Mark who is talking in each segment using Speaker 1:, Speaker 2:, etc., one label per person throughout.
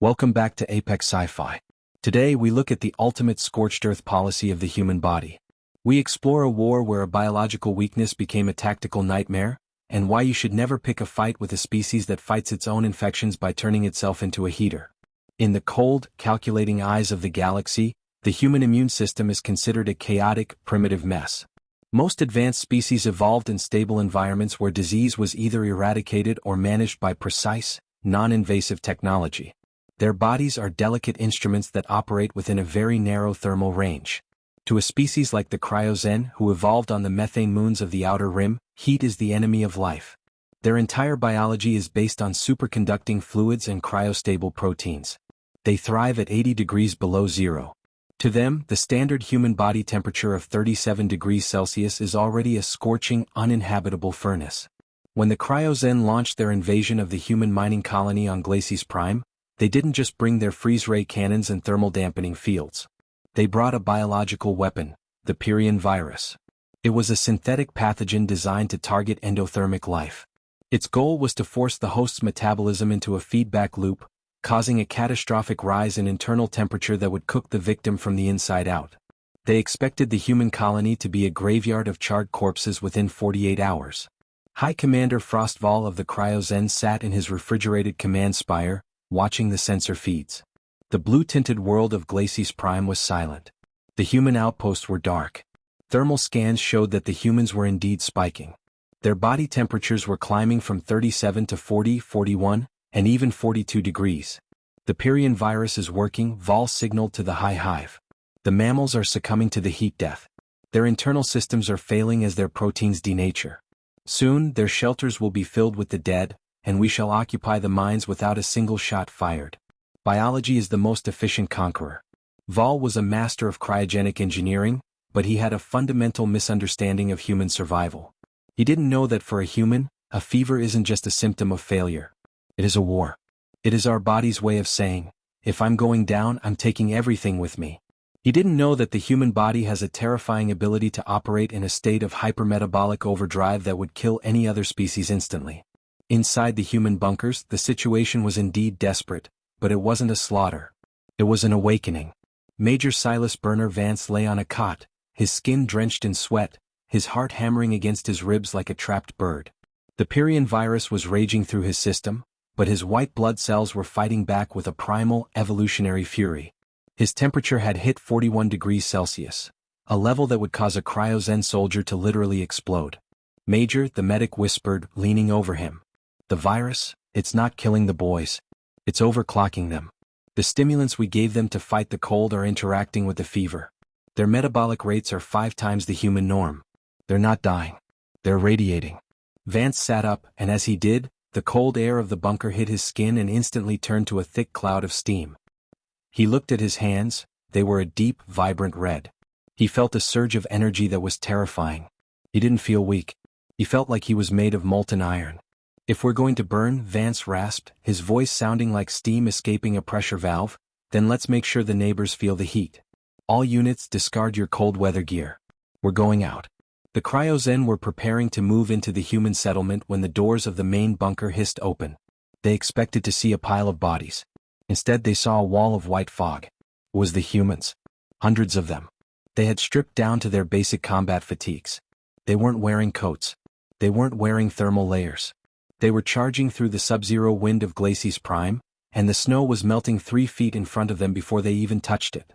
Speaker 1: Welcome back to Apex Sci-Fi. Today we look at the ultimate scorched earth policy of the human body. We explore a war where a biological weakness became a tactical nightmare, and why you should never pick a fight with a species that fights its own infections by turning itself into a heater. In the cold, calculating eyes of the galaxy, the human immune system is considered a chaotic, primitive mess. Most advanced species evolved in stable environments where disease was either eradicated or managed by precise, non-invasive technology. Their bodies are delicate instruments that operate within a very narrow thermal range. To a species like the cryoxen, who evolved on the methane moons of the outer rim, heat is the enemy of life. Their entire biology is based on superconducting fluids and cryostable proteins. They thrive at 80 degrees below zero. To them, the standard human body temperature of 37 degrees Celsius is already a scorching, uninhabitable furnace. When the cryoxen launched their invasion of the human mining colony on Glacis Prime, they didn't just bring their freeze-ray cannons and thermal dampening fields. They brought a biological weapon, the Pyion virus. It was a synthetic pathogen designed to target endothermic life. Its goal was to force the host's metabolism into a feedback loop, causing a catastrophic rise in internal temperature that would cook the victim from the inside out. They expected the human colony to be a graveyard of charred corpses within 48 hours. High Commander Frostval of the cryoxen sat in his refrigerated command spire, watching the sensor feeds. The blue-tinted world of Glacis Prime was silent. The human outposts were dark. Thermal scans showed that the humans were indeed spiking. Their body temperatures were climbing from 37 to 40, 41, and even 42 degrees. The Pyion virus is working, Vol signaled to the high hive. The mammals are succumbing to the heat death. Their internal systems are failing as their proteins denature. Soon, their shelters will be filled with the dead, and we shall occupy the mines without a single shot fired. Biology is the most efficient conqueror. Vol was a master of cryogenic engineering, but he had a fundamental misunderstanding of human survival. He didn't know that for a human, a fever isn't just a symptom of failure. It is a war. It is our body's way of saying, if I'm going down, I'm taking everything with me. He didn't know that the human body has a terrifying ability to operate in a state of hypermetabolic overdrive that would kill any other species instantly. Inside the human bunkers, the situation was indeed desperate, but it wasn't a slaughter. It was an awakening. Major Silas Burner Vance lay on a cot, his skin drenched in sweat, his heart hammering against his ribs like a trapped bird. The Pyion virus was raging through his system, but his white blood cells were fighting back with a primal, evolutionary fury. His temperature had hit 41 degrees Celsius, a level that would cause a cryoxen soldier to literally explode. Major, the medic whispered, leaning over him. The virus, it's not killing the boys. It's overclocking them. The stimulants we gave them to fight the cold are interacting with the fever. Their metabolic rates are 5 times the human norm. They're not dying. They're radiating. Vance sat up, and as he did, the cold air of the bunker hit his skin and instantly turned to a thick cloud of steam. He looked at his hands, they were a deep, vibrant red. He felt a surge of energy that was terrifying. He didn't feel weak. He felt like he was made of molten iron. If we're going to burn, Vance rasped, his voice sounding like steam escaping a pressure valve, then let's make sure the neighbors feel the heat. All units discard your cold weather gear. We're going out. The cryoxen were preparing to move into the human settlement when the doors of the main bunker hissed open. They expected to see a pile of bodies. Instead they saw a wall of white fog. It was the humans. Hundreds of them. They had stripped down to their basic combat fatigues. They weren't wearing coats. They weren't wearing thermal layers. They were charging through the sub-zero wind of Glacis Prime, and the snow was melting 3 feet in front of them before they even touched it.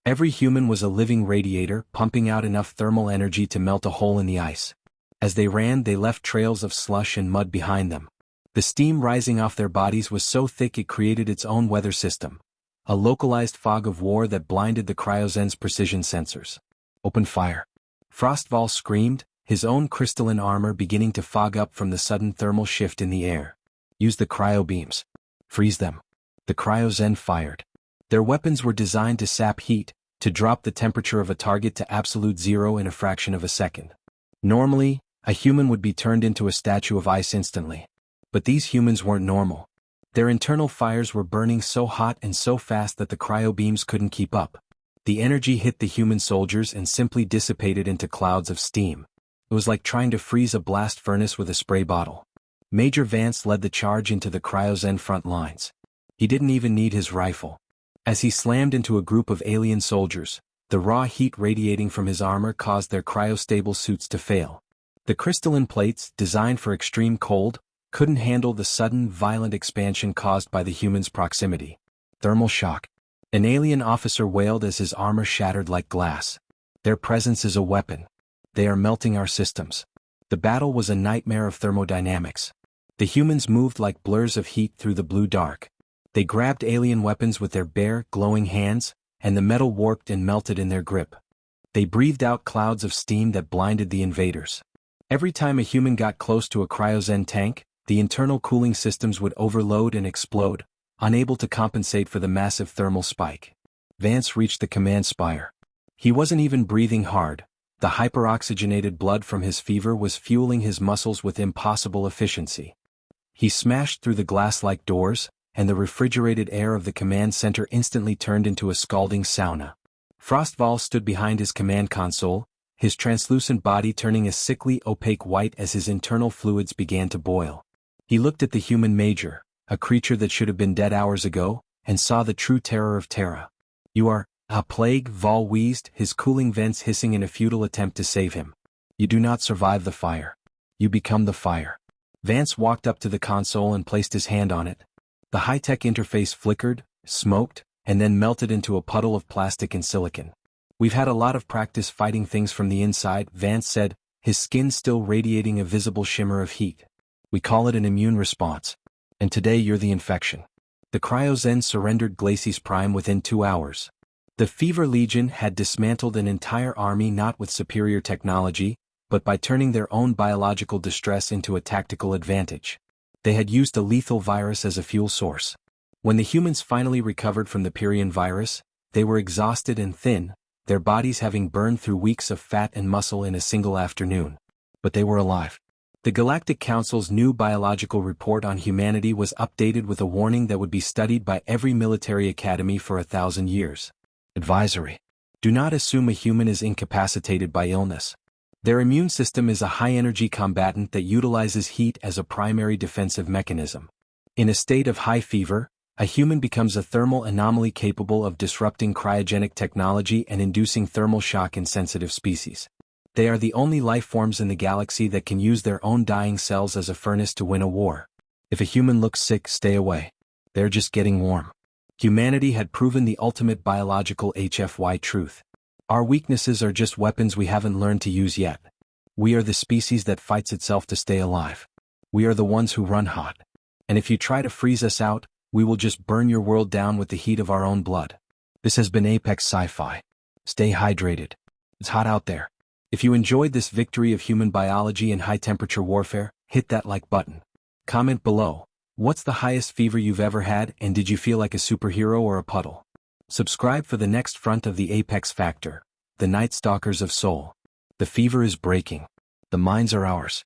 Speaker 1: Every human was a living radiator, pumping out enough thermal energy to melt a hole in the ice. As they ran, they left trails of slush and mud behind them. The steam rising off their bodies was so thick it created its own weather system, a localized fog of war that blinded the cryoxen's precision sensors. Open fire. Frostval screamed, his own crystalline armor beginning to fog up from the sudden thermal shift in the air. Use the cryo beams. Freeze them. The cryoxen fired. Their weapons were designed to sap heat, to drop the temperature of a target to absolute zero in a fraction of a second. Normally, a human would be turned into a statue of ice instantly. But these humans weren't normal. Their internal fires were burning so hot and so fast that the cryo beams couldn't keep up. The energy hit the human soldiers and simply dissipated into clouds of steam. It was like trying to freeze a blast furnace with a spray bottle. Major Vance led the charge into the cryoxen front lines. He didn't even need his rifle. As he slammed into a group of alien soldiers, the raw heat radiating from his armor caused their cryostable suits to fail. The crystalline plates, designed for extreme cold, couldn't handle the sudden, violent expansion caused by the humans' proximity. Thermal shock. An alien officer wailed as his armor shattered like glass. Their presence is a weapon. They are melting our systems. The battle was a nightmare of thermodynamics. The humans moved like blurs of heat through the blue dark. They grabbed alien weapons with their bare, glowing hands, and the metal warped and melted in their grip. They breathed out clouds of steam that blinded the invaders. Every time a human got close to a cryogen tank, the internal cooling systems would overload and explode, unable to compensate for the massive thermal spike. Vance reached the command spire. He wasn't even breathing hard. The hyperoxygenated blood from his fever was fueling his muscles with impossible efficiency. He smashed through the glass-like doors, and the refrigerated air of the command center instantly turned into a scalding sauna. Frostval stood behind his command console, his translucent body turning a sickly, opaque white as his internal fluids began to boil. He looked at the human major, a creature that should have been dead hours ago, and saw the true terror of Terra. "You are a plague," Vol wheezed, his cooling vents hissing in a futile attempt to save him. "You do not survive the fire. You become the fire." Vance walked up to the console and placed his hand on it. The high-tech interface flickered, smoked, and then melted into a puddle of plastic and silicon. "We've had a lot of practice fighting things from the inside," Vance said, his skin still radiating a visible shimmer of heat. "We call it an immune response. And today you're the infection." The cryozen surrendered Glacis Prime within 2 hours. The Fever Legion had dismantled an entire army not with superior technology, but by turning their own biological distress into a tactical advantage. They had used a lethal virus as a fuel source. When the humans finally recovered from the Pyion virus, they were exhausted and thin, their bodies having burned through weeks of fat and muscle in a single afternoon. But they were alive. The Galactic Council's new biological report on humanity was updated with a warning that would be studied by every military academy for 1,000 years. Advisory: do not assume a human is incapacitated by illness. Their immune system is a high-energy combatant that utilizes heat as a primary defensive mechanism. In a state of high fever, a human becomes a thermal anomaly capable of disrupting cryogenic technology and inducing thermal shock in sensitive species. They are the only life forms in the galaxy that can use their own dying cells as a furnace to win a war. If a human looks sick, stay away. They're just getting warm. Humanity had proven the ultimate biological HFY truth. Our weaknesses are just weapons we haven't learned to use yet. We are the species that fights itself to stay alive. We are the ones who run hot. And if you try to freeze us out, we will just burn your world down with the heat of our own blood. This has been Apex Sci-Fi. Stay hydrated. It's hot out there. If you enjoyed this victory of human biology in high-temperature warfare, hit that like button. Comment below, what's the highest fever you've ever had, and did you feel like a superhero or a puddle? Subscribe for the next front of the Apex Factor, the Night Stalkers of Soul. The fever is breaking. The mines are ours.